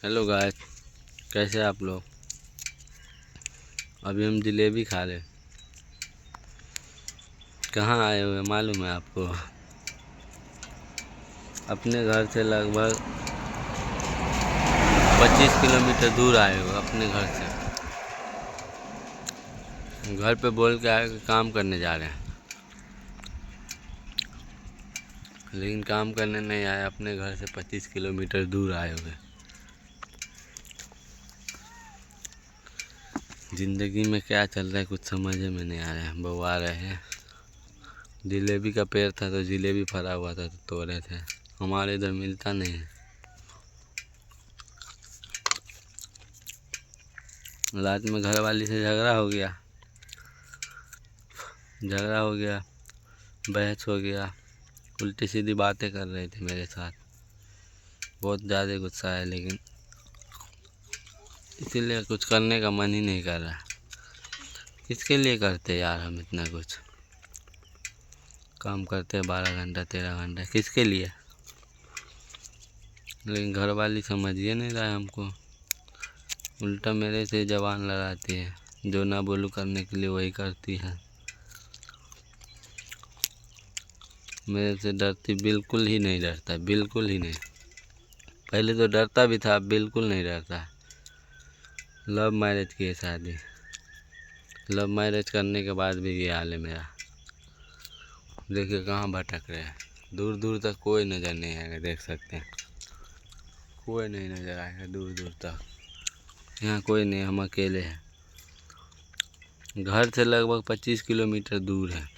Hello guys, कैसे आप लोग। अभी हम जलेबी खा रहे। कहाँ आए हुए मालूम है आपको। अपने घर से लगभग 25 किलोमीटर दूर आए हुए अपने घर से। घर पे बोल के आए कि काम करने जा रहे हैं, लेकिन काम करने नहीं आए। अपने घर से 25 किलोमीटर दूर आए हुए। ज़िंदगी में क्या चल रहा है कुछ समझ में नहीं आ रहा है। बउआ रहे हैं। जलेबी का पेड़ था तो जलेबी फरा हुआ था तो तोड़े थे। हमारे इधर मिलता नहीं है। रात में घर वाली से झगड़ा हो गया, बहस हो गया। उल्टी सीधी बातें कर रहे थे मेरे साथ। बहुत ज़्यादा गुस्सा है, लेकिन इसीलिए कुछ करने का मन ही नहीं कर रहा। किसके लिए करते यार हम इतना कुछ काम करते 12 घंटा 13 घंटा किसके लिए। लेकिन घर वाली समझ ही नहीं रहा है हमको। उल्टा मेरे से जबान लड़ाती है। जो ना बोलूं करने के लिए वही करती है। मेरे से डरती बिल्कुल ही नहीं, डरता बिल्कुल ही नहीं। पहले तो डरता भी था, अब बिल्कुल नहीं डरता। लव मैरिज की है शादी। लव मैरिज करने के बाद भी ये हाल है मेरा। देखिए कहाँ भटक रहे हैं। दूर दूर तक कोई नज़र नहीं आएगा, देख सकते हैं। कोई नहीं नज़र आएगा दूर दूर तक। यहाँ कोई नहीं, हम अकेले हैं। घर से लगभग 25 किलोमीटर दूर है,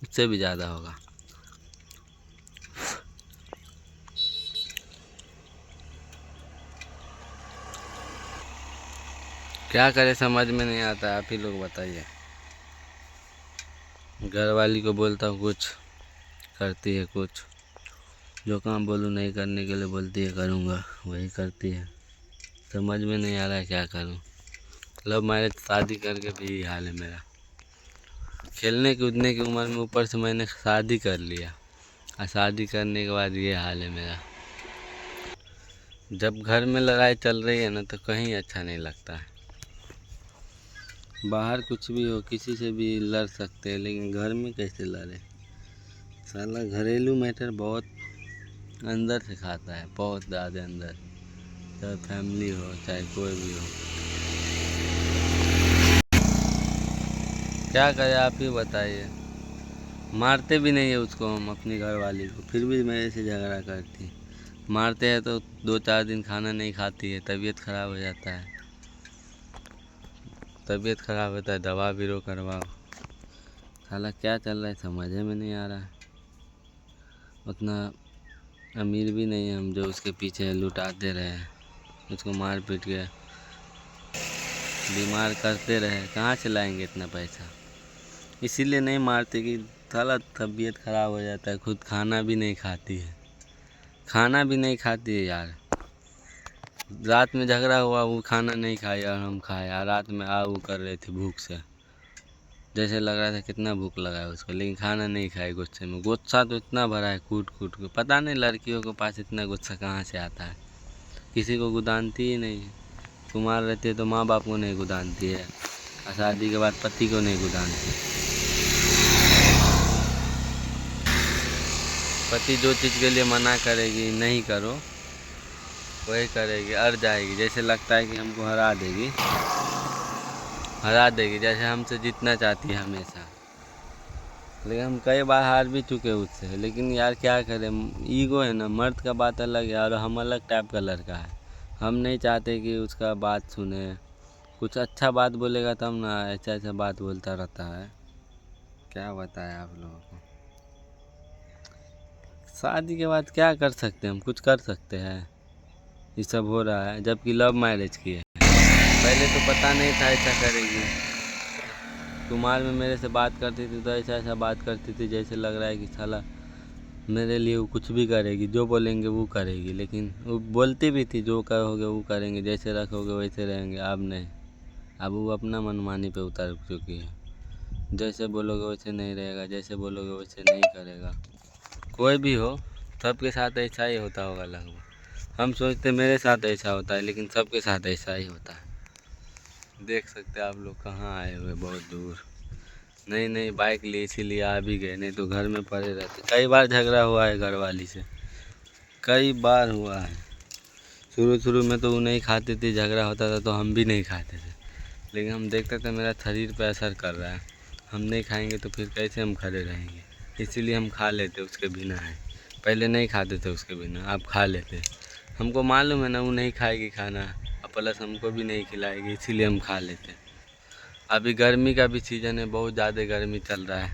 उससे भी ज़्यादा होगा। क्या करें समझ में नहीं आता, आप ही लोग बताइए। घर वाली को बोलता हूँ कुछ, करती है कुछ। जो काम बोलूँ नहीं करने के लिए बोलती है करूँगा, वही करती है। समझ में नहीं आ रहा है क्या करूँ। लव मैरिज शादी करके भी हाल है मेरा। खेलने कूदने की उम्र में ऊपर से मैंने शादी कर लिया, और शादी करने के बाद ये हाल है मेरा। जब घर में लड़ाई चल रही है ना तो कहीं अच्छा नहीं लगता है। बाहर कुछ भी हो, किसी से भी लड़ सकते हैं, लेकिन घर में कैसे लड़े। साला घरेलू मैटर बहुत अंदर से खाता है, बहुत ज़्यादा अंदर। चाहे फैमिली हो चाहे कोई भी हो। क्या करें आप ही बताइए। मारते भी नहीं है उसको हम, अपनी घरवाली को, फिर भी मेरे से झगड़ा करती है। मारते हैं तो 2-4 दिन खाना नहीं खाती है, तबीयत ख़राब हो जाता है। तबीयत ख़राब होता है, दवा बीरो करवाओ। साला क्या चल रहा है समझ में नहीं आ रहा है। उतना अमीर भी नहीं है हम जो उसके पीछे लुटाते रहे, उसको मार पीट के बीमार करते रहे। कहाँ से लाएंगे इतना पैसा। इसीलिए नहीं मारते कि साला तबीयत ख़राब हो जाता है। खुद खाना भी नहीं खाती है, खाना भी नहीं खाती है यार। रात में झगड़ा हुआ, वो खाना नहीं खाई और हम खाए, और रात में वो कर रहे थे भूख से। जैसे लग रहा था कितना भूख लगा है उसको, लेकिन खाना नहीं खाए गुस्से में। गुस्सा तो इतना भरा है कूट कूट के, पता नहीं लड़कियों के पास इतना गुस्सा कहाँ से आता है। किसी को गुदानती ही नहीं है। कुमार रहती है तो माँ बाप को नहीं गुदानती है, और शादी के बाद पति को नहीं गुदानती। पति जो चीज़ के लिए मना करेगी नहीं करो, वही करेगी, अड़ जाएगी। जैसे लगता है कि हमको हरा देगी, जैसे हमसे जीतना चाहती है हमेशा। लेकिन हम कई बार हार भी चुके उससे, लेकिन यार क्या करें। ईगो है ना, मर्द का बात अलग है और हम अलग टाइप का लड़का है। हम नहीं चाहते कि उसका बात सुने। कुछ अच्छा बात बोलेगा तब ना, ऐसा ऐसा बात बोलता रहता है। क्या बताएं आप लोगों को। शादी के बाद क्या कर सकते हैं हम, कुछ कर सकते हैं। ये सब हो रहा है, जबकि लव मैरिज की है। पहले तो पता नहीं था ऐसा करेगी। कुमार में मेरे से बात करती थी तो ऐसा ऐसा बात करती थी जैसे लग रहा है कि साला मेरे लिए वो कुछ भी करेगी, जो बोलेंगे वो करेगी। लेकिन वो बोलती भी थी जो कहोगे वो करेंगे, जैसे रखोगे वैसे रहेंगे। अब नहीं, अब वो अपना मनमानी पे उतर चुकी है। जैसे बोलोगे वैसे नहीं रहेगा, जैसे बोलोगे वैसे नहीं करेगा। कोई भी हो, सबके साथ ऐसा ही होता होगा लगभग। हम सोचते मेरे साथ ऐसा होता है, लेकिन सबके साथ ऐसा ही होता है। देख सकते हैं आप लोग कहाँ आए हुए, बहुत दूर। नई नई बाइक ली इसीलिए आ भी गए, नहीं तो घर में पड़े रहते। कई बार झगड़ा हुआ है घर वाली से, कई बार हुआ है। शुरू शुरू में तो वो नहीं खाती थी, झगड़ा होता था तो हम भी नहीं खाते थे, लेकिन हम देखते थे मेरा शरीर पे असर कर रहा है, हम नहीं खाएंगे तो फिर कैसे हम खड़े रहेंगे, इसीलिए हम खा लेते उसके बिना है। पहले नहीं खाते थे उसके बिना, अब खा लेते। हमको मालूम है ना वो नहीं खाएगी खाना, और प्लस हमको भी नहीं खिलाएगी, इसीलिए हम खा लेते। अभी गर्मी का भी सीज़न है, बहुत ज़्यादा गर्मी चल रहा है।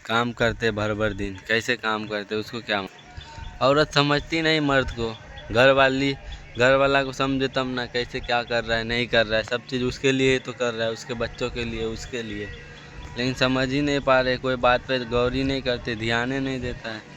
काम करते भर भर दिन, कैसे काम करते उसको क्या। औरत समझती नहीं मर्द को, घर वाला को समझे तब ना, कैसे क्या कर रहा है नहीं कर रहा है, सब चीज़ उसके लिए ही तो कर रहा है, उसके बच्चों के लिए, उसके लिए। लेकिन समझ ही नहीं पा रहे, कोई बात पे गौर ही नहीं करते, ध्यान ही नहीं देता है।